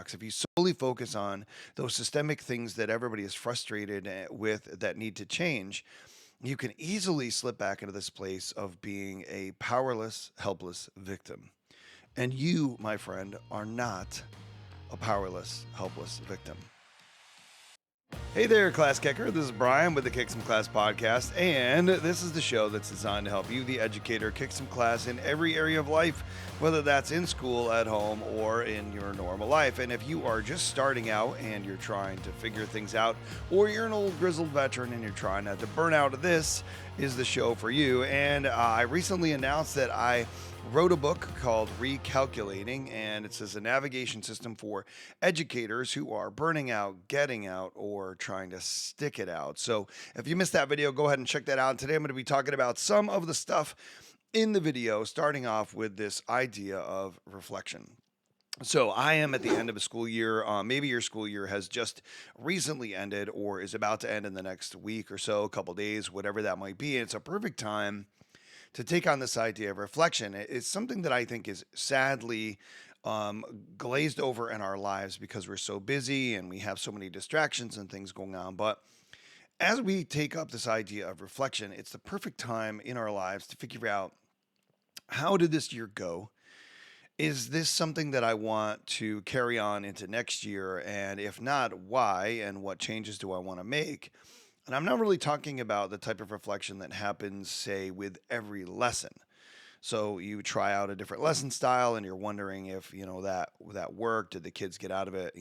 box, if you solely focus on those systemic things that everybody is frustrated with that need to change, you can easily slip back into this place of being a powerless, helpless victim. And you, my friend, are not a powerless, helpless victim. Hey there, Class Kicker. This is Brian with the Kick Some Class podcast, and this is the show that's designed to help you, the educator, kick some class in every area of life, whether that's in school, at home, or in your normal life. And if you are just starting out and you're trying to figure things out, or you're an old grizzled veteran and you're trying not to burn out, this is the show for you. And I recently announced that I wrote a book called Recalculating, and it says a navigation system for educators who are burning out, getting out, or trying to stick it out. So if you missed that video, go ahead and check that out. Today I'm going to be talking about some of the stuff in the video, starting off with this idea of reflection. So I am at the end of a school year. Maybe your school year has just recently ended or is about to end in the next week or so, a couple days, whatever that might be. And it's a perfect time to take on this idea of reflection. It's something that I think is sadly glazed over in our lives because we're so busy and we have so many distractions and things going on. But as we take up this idea of reflection, it's the perfect time in our lives to figure out, how did this year go? Is this something that I want to carry on into next year? And if not, why? And what changes do I want to make? And I'm not really talking about the type of reflection that happens, say, with every lesson. So you try out a different lesson style and you're wondering if, that worked. Did the kids get out of it?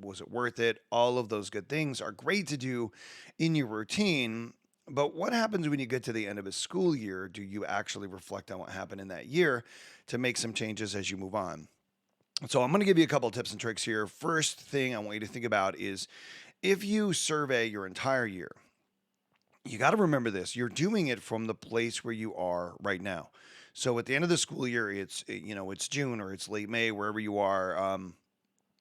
Was it worth it? All of those good things are great to do in your routine. But what happens when you get to the end of a school year? Do you actually reflect on what happened in that year to make some changes as you move on? So I'm going to give you a couple of tips and tricks here. First thing I want you to think about is, if you survey your entire year, you got to remember this. You're doing it from the place where you are right now. So at the end of the school year, it's June or it's late May, wherever you are,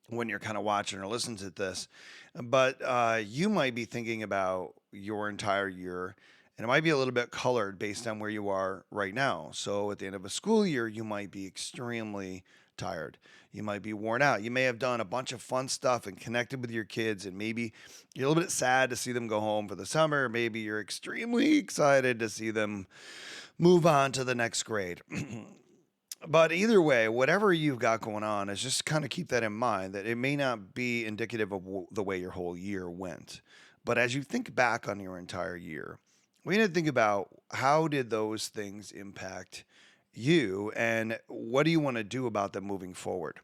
when you're kind of watching or listening to this. But you might be thinking about your entire year, and it might be a little bit colored based on where you are right now. So at the end of a school year, you might be extremely tired. You might be worn out. You may have done a bunch of fun stuff and connected with your kids, and maybe you're a little bit sad to see them go home for the summer. Maybe you're extremely excited to see them move on to the next grade. But either way, whatever you've got going on, is just kind of keep that in mind, that it may not be indicative of the way your whole year went. But as you think back on your entire year, we need to think about, how did those things impact you and what do you want to do about them moving forward?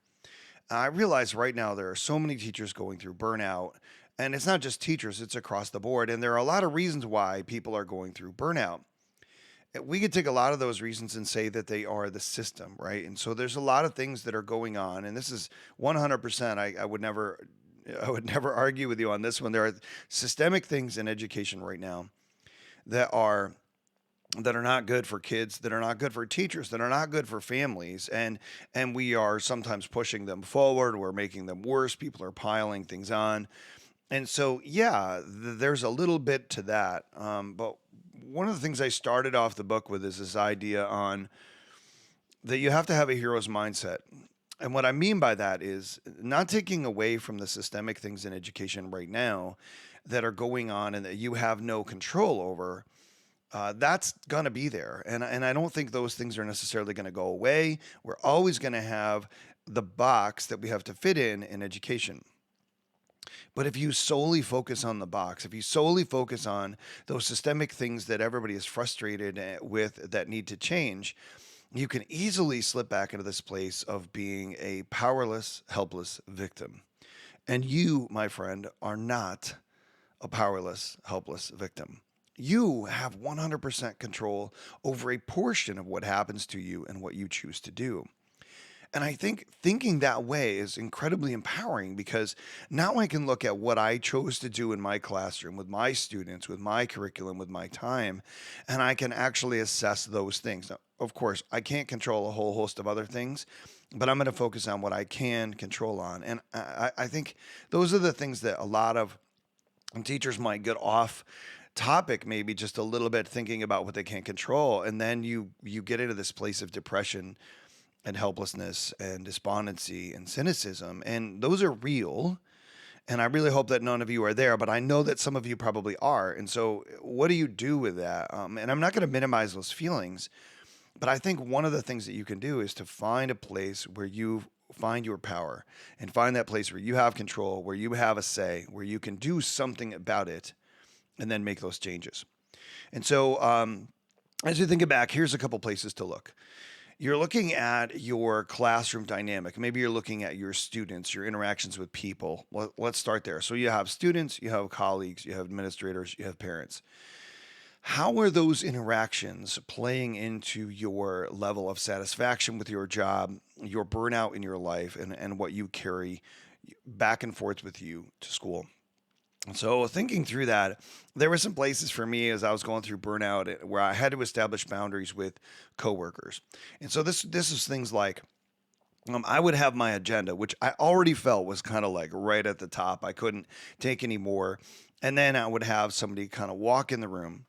I realize right now there are so many teachers going through burnout, and it's not just teachers, it's across the board. And there are a lot of reasons why people are going through burnout. We could take a lot of those reasons and say that they are the system, right? And so there's a lot of things that are going on, and this is 100%. I would never argue with you on this one. There are systemic things in education right now that are not good for kids, that are not good for teachers, that are not good for families, and we are sometimes pushing them forward. We're making them worse. People are piling things on, and so yeah, there's a little bit to that. But one of the things I started off the book with is this idea on that you have to have a hero's mindset. And what I mean by that is not taking away from the systemic things in education right now that are going on and that you have no control over. That's going to be there. And I don't think those things are necessarily going to go away. We're always going to have the box that we have to fit in education. But if you solely focus on the box, if you solely focus on those systemic things that everybody is frustrated with that need to change, you can easily slip back into this place of being a powerless, helpless victim. And you, my friend, are not a powerless, helpless victim. You have 100% control over a portion of what happens to you and what you choose to do. And I think thinking that way is incredibly empowering, because now I can look at what I chose to do in my classroom with my students, with my curriculum, with my time, and I can actually assess those things. Now, of course, I can't control a whole host of other things, but I'm going to focus on what I can control on. And I think those are the things that a lot of teachers might get off topic, maybe just a little bit, thinking about what they can't control. And then you get into this place of depression and helplessness and despondency and cynicism. And those are real. And I really hope that none of you are there, but I know that some of you probably are. And so, what do you do with that? And I'm not going to minimize those feelings, but I think one of the things that you can do is to find a place where you find your power and find that place where you have control, where you have a say, where you can do something about it and then make those changes. And so, as you think back, here's a couple places to look. You're looking at your classroom dynamic. Maybe you're looking at your students, your interactions with people. Let's start there. So you have students, you have colleagues, you have administrators, you have parents. How are those interactions playing into your level of satisfaction with your job, your burnout in your life, and what you carry back and forth with you to school? So thinking through that, there were some places for me as I was going through burnout where I had to establish boundaries with coworkers. And so this is things like I would have my agenda, which I already felt was kind of like right at the top. I couldn't take any more. And then I would have somebody kind of walk in the room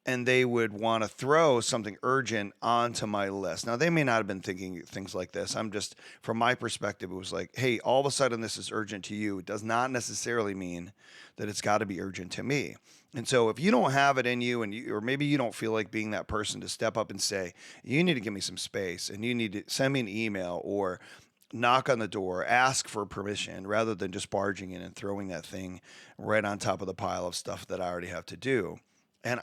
and they would want to throw something urgent onto my list. Now, they may not have been thinking things like this. I'm just, from my perspective, it was like, hey, all of a sudden this is urgent to you. It does not necessarily mean that it's got to be urgent to me. And so if you don't have it in you, or maybe you don't feel like being that person to step up and say, you need to give me some space and you need to send me an email or knock on the door, ask for permission rather than just barging in and throwing that thing right on top of the pile of stuff that I already have to do. And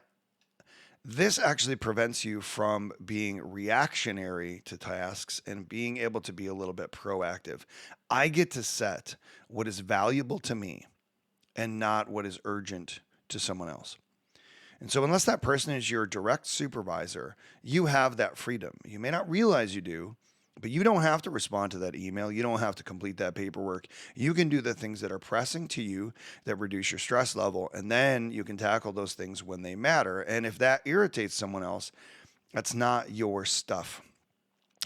this actually prevents you from being reactionary to tasks and being able to be a little bit proactive. I get to set what is valuable to me and not what is urgent to someone else. And so, unless that person is your direct supervisor, you have that freedom. You may not realize you do, but you don't have to respond to that email. You don't have to complete that paperwork. You can do the things that are pressing to you that reduce your stress level, and then you can tackle those things when they matter. And if that irritates someone else, that's not your stuff.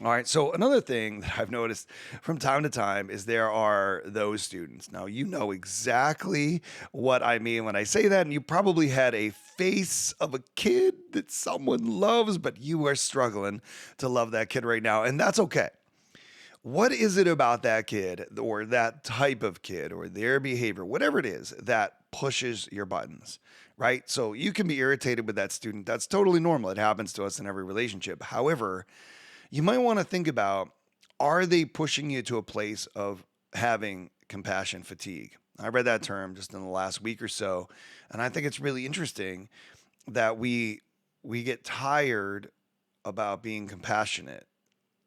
All right. So another thing that I've noticed from time to time is there are those students. Now, you know exactly what I mean when I say that, and you probably had a face of a kid that someone loves, but you are struggling to love that kid right now, and that's okay. What is it about that kid or that type of kid or their behavior, whatever it is, that pushes your buttons? Right? So you can be irritated with that student. That's totally normal. It happens to us in every relationship. However, you might want to think about, are they pushing you to a place of having compassion fatigue? I read that term just in the last week or so, and I think it's really interesting that we get tired about being compassionate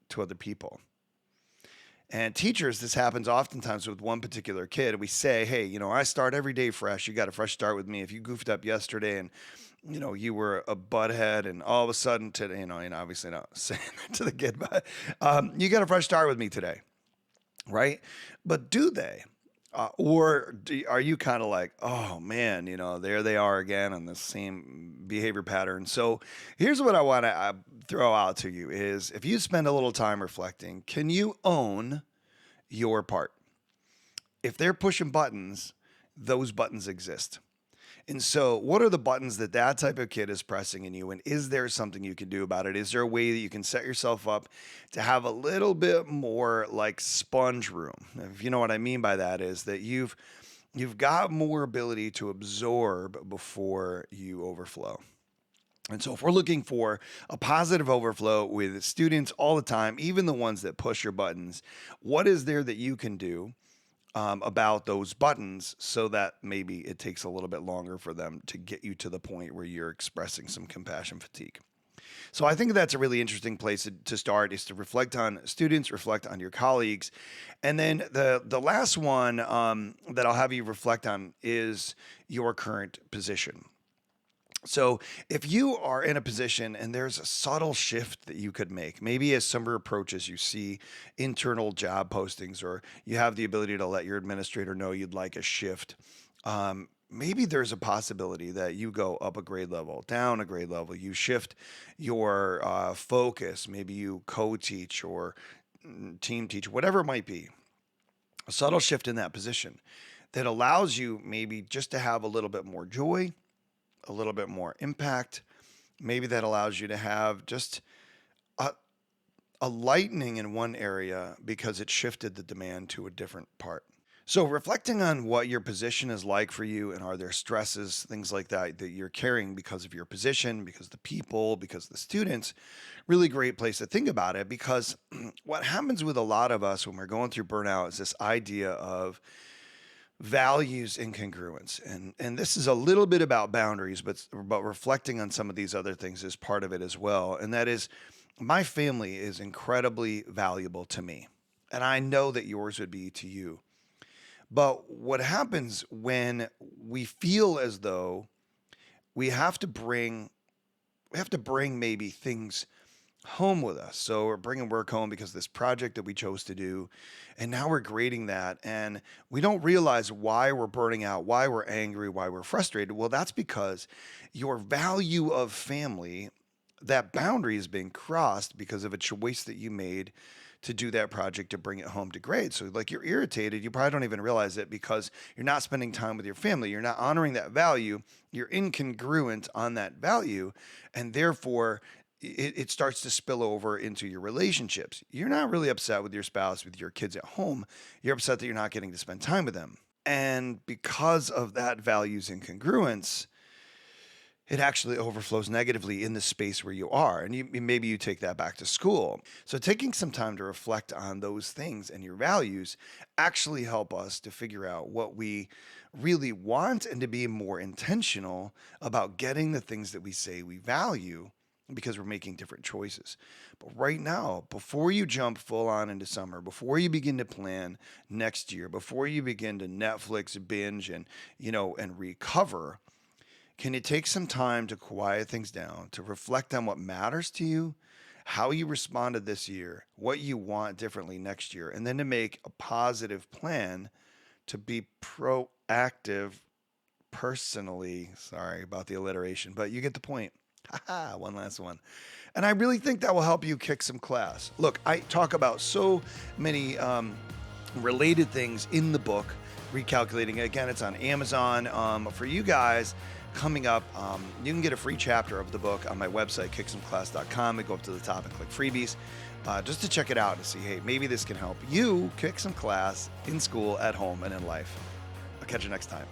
to other people. And teachers, this happens oftentimes with one particular kid. We say, hey, I start every day fresh. You got a fresh start with me. If you goofed up yesterday and you were a butthead, and all of a sudden today, and obviously not saying that to the kid, but you got a fresh start with me today, right? But do they? Are you kind of like, oh man, there they are again on the same behavior pattern? So here's what I want to throw out to you is if you spend a little time reflecting, can you own your part? If they're pushing buttons, those buttons exist. And so, what are the buttons that that type of kid is pressing in you? And is there something you can do about it? Is there a way that you can set yourself up to have a little bit more like sponge room? If you know what I mean by that, is that you've got more ability to absorb before you overflow. And so, if we're looking for a positive overflow with students all the time, even the ones that push your buttons, what is there that you can do about those buttons so that maybe it takes a little bit longer for them to get you to the point where you're expressing some compassion fatigue? So I think that's a really interesting place to start, is to reflect on students, reflect on your colleagues. And then the last one that I'll have you reflect on is your current position. So if you are in a position and there's a subtle shift that you could make, maybe as summer approaches, you see internal job postings, or you have the ability to let your administrator know you'd like a shift. Maybe there's a possibility that you go up a grade level, down a grade level, you shift your focus, maybe you co-teach or team teach, whatever it might be, a subtle shift in that position that allows you maybe just to have a little bit more joy, a little bit more impact. Maybe that allows you to have just a, a lightening in one area because it shifted the demand to a different part. So, reflecting on what your position is like for you, and are there stresses, things like that, that you're carrying because of your position, because the people, because the students, really great place to think about it. Because what happens with a lot of us when we're going through burnout is this idea of values incongruence, and this is a little bit about boundaries, but reflecting on some of these other things is part of it as well. And that is, my family is incredibly valuable to me, and I know that yours would be to you. But what happens when we feel as though we have to bring we have to bring maybe things home with us. So we're bringing work home because of this project that we chose to do, and now we're grading that, and we don't realize why we're burning out, why we're angry, why we're frustrated. Well, that's because your value of family, that boundary is being crossed because of a choice that you made to do that project to bring it home to grade. So like you're irritated, you probably don't even realize it because you're not spending time with your family. You're not honoring that value. You're incongruent on that value. And therefore it starts to spill over into your relationships. You're not really upset with your spouse, with your kids at home. You're upset that you're not getting to spend time with them. And because of that values incongruence, it actually overflows negatively in the space where you are. And maybe you take that back to school. So taking some time to reflect on those things and your values actually help us to figure out what we really want and to be more intentional about getting the things that we say we value because we're making different choices. But right now, before you jump full on into summer, before you begin to plan next year, before you begin to Netflix binge and recover, can you take some time to quiet things down, to reflect on what matters to you, how you responded this year, what you want differently next year, and then to make a positive plan to be proactive personally? Sorry about the alliteration, but you get the point. Haha, one last one. And I really think that will help you kick some class. Look, I talk about so many related things in the book, Recalculating. Again, it's on Amazon. For you guys, coming up, you can get a free chapter of the book on my website, kicksomeclass.com, and go up to the top and click freebies, just to check it out and see, hey, maybe this can help you kick some class in school, at home, and in life. I'll catch you next time.